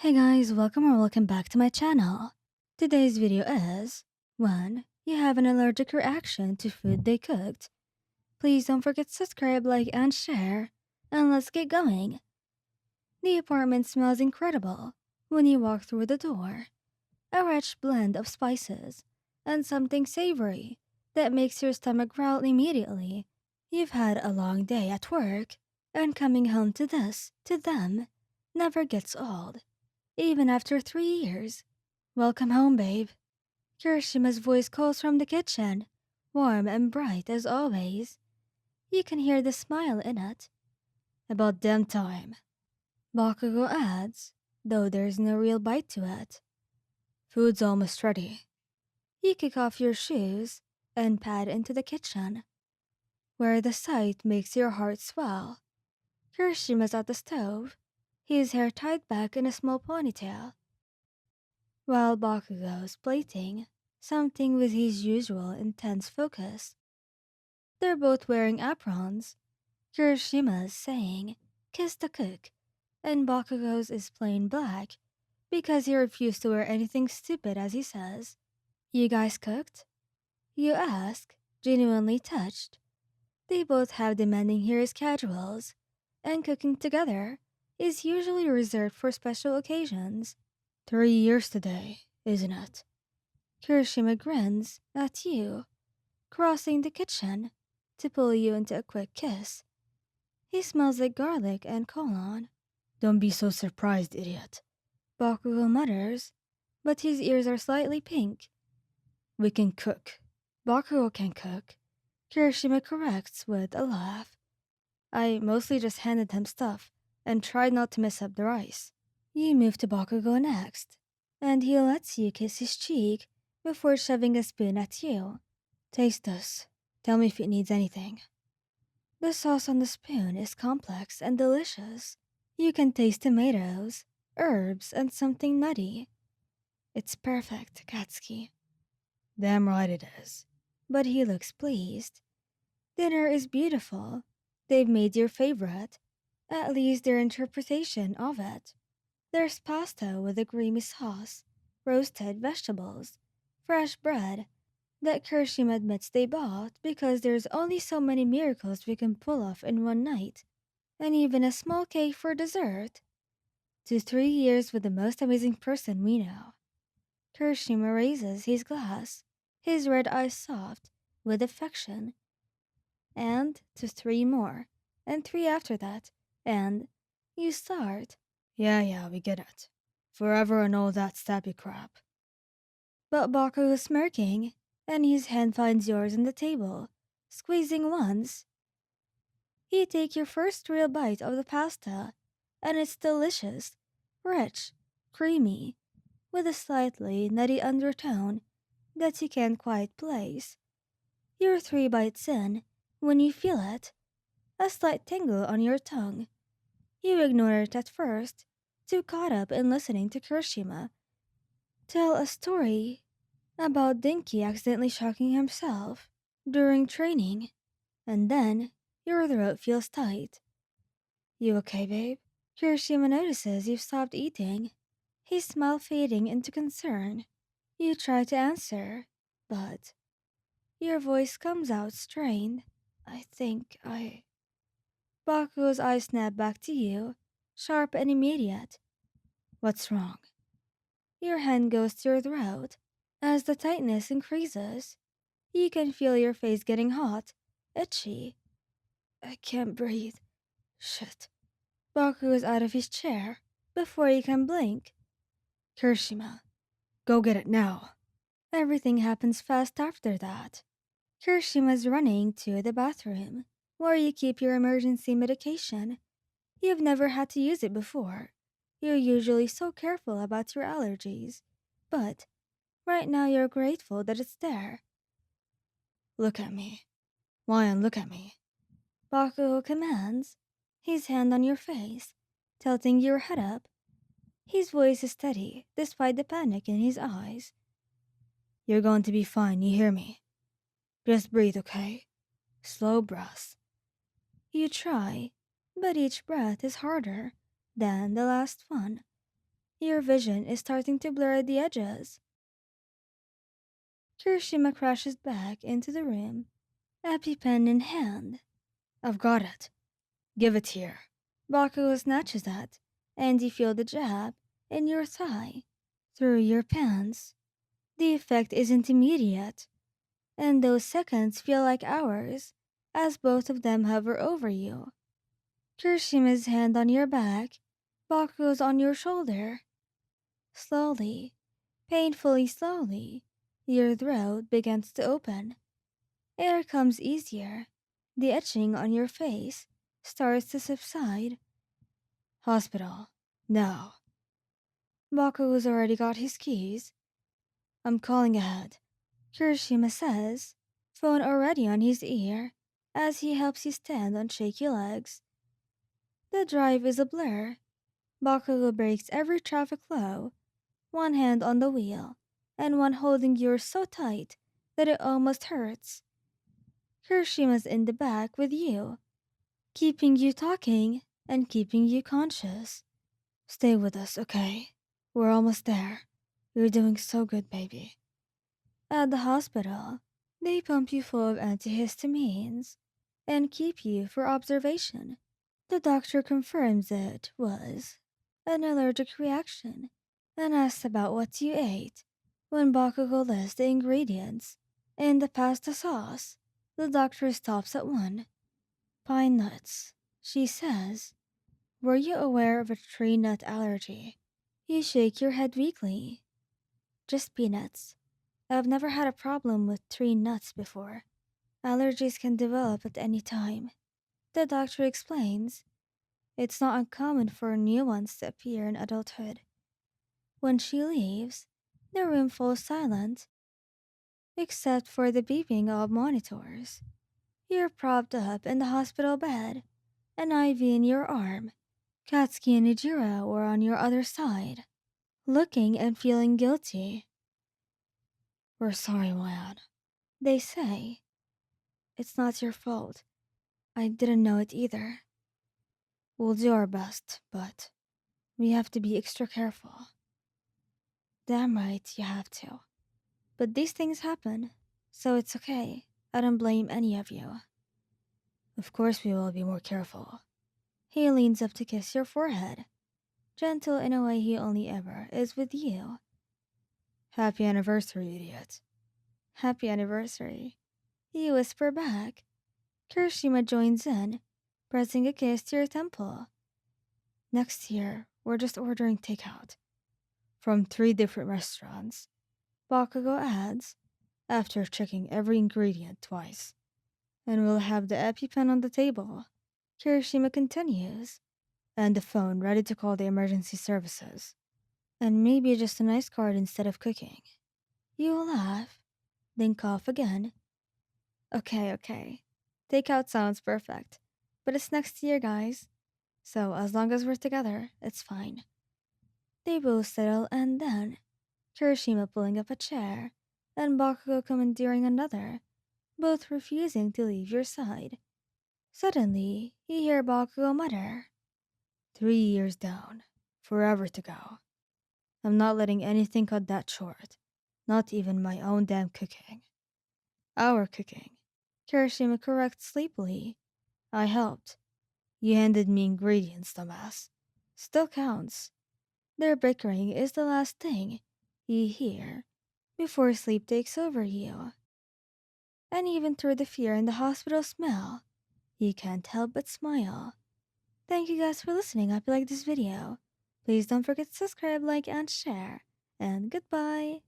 Hey guys, welcome back to my channel. Today's video is when you have an allergic reaction to food they cooked. Please don't forget to subscribe, like, and share. And let's get going. The apartment smells incredible when you walk through the door. A rich blend of spices and something savory that makes your stomach growl immediately. You've had a long day at work, and coming home to them, never gets old. Even after 3 years. Welcome home, babe. Kirishima's voice calls from the kitchen, warm and bright as always. You can hear the smile in it. About damn time. Bakugou adds, though there's no real bite to it. Food's almost ready. You kick off your shoes and pad into the kitchen, where the sight makes your heart swell. Kirishima's at the stove, his hair tied back in a small ponytail, while Bakugou's plating something with his usual intense focus. They're both wearing aprons. Kirishima's saying, "Kiss the cook," and Bakugou's is plain black because he refused to wear anything stupid as he says. You guys cooked? You ask, genuinely touched. They both have demanding hair schedules, and cooking together is usually reserved for special occasions. 3 years today, isn't it? Kirishima grins at you, crossing the kitchen to pull you into a quick kiss. He smells like garlic and cologne. Don't be so surprised, idiot. Bakugo mutters, but his ears are slightly pink. We can cook. Bakugo can cook. Kirishima corrects with a laugh. I mostly just handed him stuff and tried not to mess up the rice. You move to Bakugo next, and he lets you kiss his cheek before shoving a spoon at you. Taste this. Tell me if it needs anything. The sauce on the spoon is complex and delicious. You can taste tomatoes, herbs, and something nutty. It's perfect, Katsuki. Damn right it is. But he looks pleased. Dinner is beautiful. They've made your favorite, at least their interpretation of it. There's pasta with a creamy sauce, roasted vegetables, fresh bread that Kirishima admits they bought because there's only so many miracles we can pull off in one night, and even a small cake for dessert. To 3 years with the most amazing person we know. Kirishima raises his glass, his red eyes soft with affection. And to 3 more, and 3 after that, and you start. Yeah, we get it. Forever and all that sappy crap. But Baku is smirking, and his hand finds yours on the table, squeezing once. You take your first real bite of the pasta, and it's delicious, rich, creamy, with a slightly nutty undertone that you can't quite place. You're 3 bites in when you feel it, a slight tingle on your tongue. You ignore it at first, too caught up in listening to Kirishima tell a story about Dinky accidentally shocking himself during training, and then your throat feels tight. You okay, babe? Kirishima notices you've stopped eating, his smile fading into concern. You try to answer, but your voice comes out strained. I think I. Baku's eyes snap back to you, sharp and immediate. What's wrong? Your hand goes to your throat. As the tightness increases, you can feel your face getting hot, itchy. I can't breathe. Shit. Baku is out of his chair before you can blink. Kirishima, go get it now. Everything happens fast after that. Kirishima's running to the bathroom, where you keep your emergency medication. You've never had to use it before. You're usually so careful about your allergies, but right now you're grateful that it's there. Look at me. Lion, look at me. Bakugo commands, his hand on your face, tilting your head up. His voice is steady, despite the panic in his eyes. You're going to be fine, you hear me? Just breathe, okay? Slow breaths. You try, but each breath is harder than the last one. Your vision is starting to blur at the edges. Kirishima crashes back into the room, EpiPen in hand. I've got it. Give it here. Bakugou snatches at, and you feel the jab in your thigh, through your pants. The effect isn't immediate, and those seconds feel like hours as both of them hover over you. Kirishima's hand on your back, Bakugou's on your shoulder. Slowly, painfully slowly, your throat begins to open. Air comes easier. The etching on your face starts to subside. Hospital. Now. Bakugou's already got his keys. I'm calling ahead, Kirishima says, phone already on his ear, as he helps you stand on shaky legs. The drive is a blur. Bakugou breaks every traffic law, one hand on the wheel, and one holding yours so tight that it almost hurts. Kirishima's in the back with you, keeping you talking and keeping you conscious. Stay with us, okay? We're almost there. You're doing so good, baby. At the hospital, they pump you full of antihistamines and keep you for observation. The doctor confirms it was an allergic reaction and asks about what you ate. When Bakugou lists the ingredients in the pasta sauce, the doctor stops at one. Pine nuts, she says. Were you aware of a tree nut allergy? You shake your head weakly. Just peanuts. I've never had a problem with tree nuts before. Allergies can develop at any time. The doctor explains. It's not uncommon for new ones to appear in adulthood. When she leaves, the room falls silent, except for the beeping of monitors. You're propped up in the hospital bed, an IV in your arm. Katsuki and Ijiro were on your other side, looking and feeling guilty. We're sorry, Juan. They say. It's not your fault. I didn't know it either. We'll do our best, but we have to be extra careful. Damn right, you have to. But these things happen, so it's okay. I don't blame any of you. Of course we will be more careful. He leans up to kiss your forehead, gentle in a way he only ever is with you. Happy anniversary, idiot. Happy anniversary. You whisper back. Kirishima joins in, pressing a kiss to your temple. Next year, we're just ordering takeout. From 3 different restaurants. Bakugou adds, after checking every ingredient twice. And we'll have the EpiPen on the table. Kirishima continues. And the phone ready to call the emergency services. And maybe just a nice card instead of cooking. You laugh, then cough again. Okay. Takeout sounds perfect. But it's next year, guys. So as long as we're together, it's fine. They both settle and then, Kirishima pulling up a chair, and Bakugou commandeering another, both refusing to leave your side. Suddenly, you hear Bakugou mutter, 3 years down, forever to go. I'm not letting anything cut that short, not even my own damn cooking. Our cooking. Kirishima corrects sleepily. I helped. You handed me ingredients, dumbass. Still counts. Their bickering is the last thing you hear before sleep takes over you. And even through the fear and the hospital smell, you can't help but smile. Thank you guys for listening. I hope you like this video. Please don't forget to subscribe, like, and share. And goodbye.